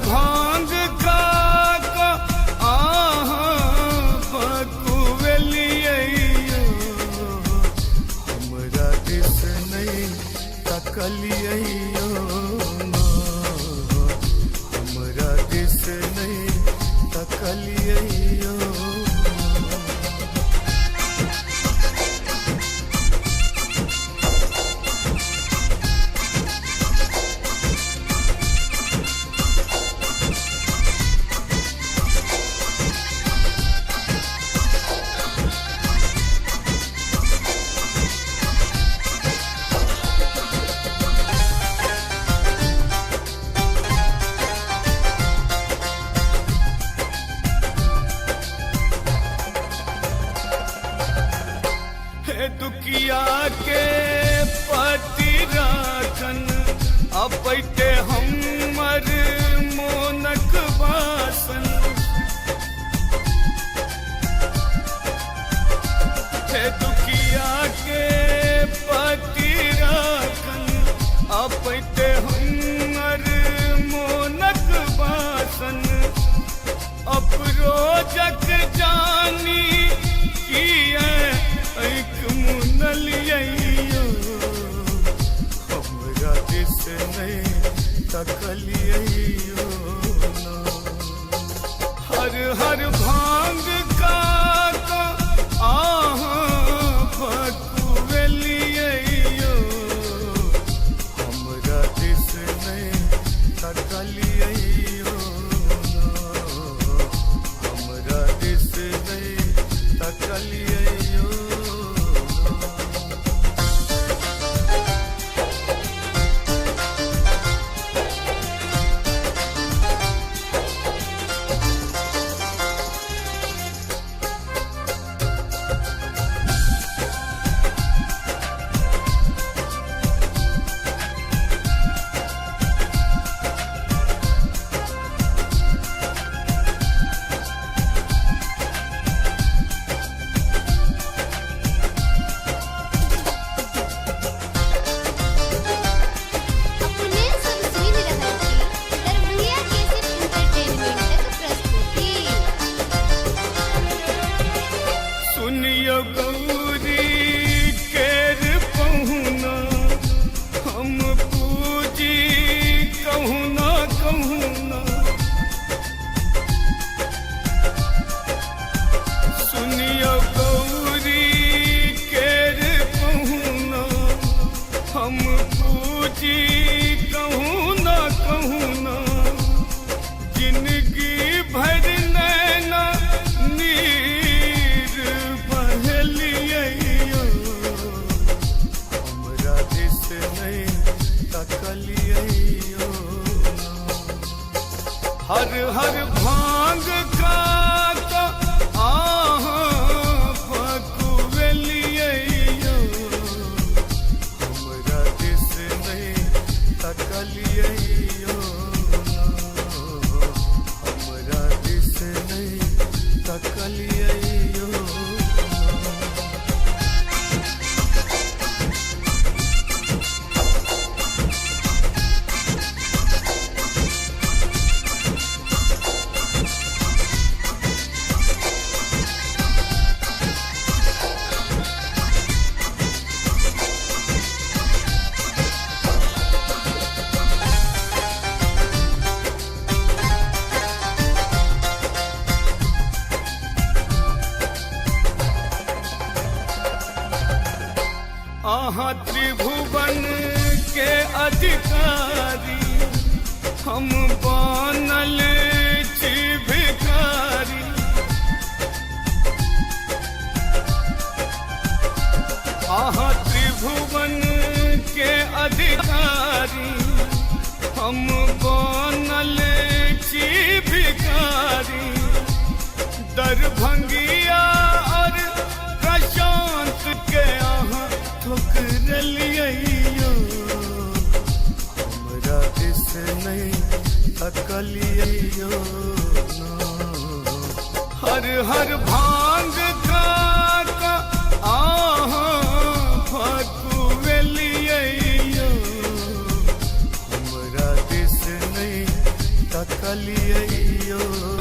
भांग का बकुवलियो हमरा दिस नहीं तकलियो हमरा दिस नहीं तकलियो। दुखिया के पति राखन अपैते हमर मोनक बासन हे दुखिया के पति राखन अपैते हमर मोनक बासन अफरोजक जानी किए एक मुनलियो हमरा दिस नहीं तकलियो हर हर भांग का बकुवलियो हमरा दिस नहीं तकलियो हमरा दिस नहीं तकलियो। सुनियो गौरी केर पहुना हम पूजी कहूना कहूना सुनियो गौरी केर पहुना हम पूजी कहूना कहूना जिंदगी भर नैना हर हर भांग का बकुवलियो हमरा दिस नहीं तकलियो हमरा दिस नहीं तकलियो। आहाँ त्रिभुवन के अधिकारी हम बनल छी भिखारी आहाँ त्रिभुवन के अधिकारी हम बनल छी भिखारी दरभंगिया और प्रशांत के आहाँ ठुकरलियो हमरा दिस नहीं तकलियो हर हर भांग का भकुवलियो हमरा दिस नहीं तक तकलियो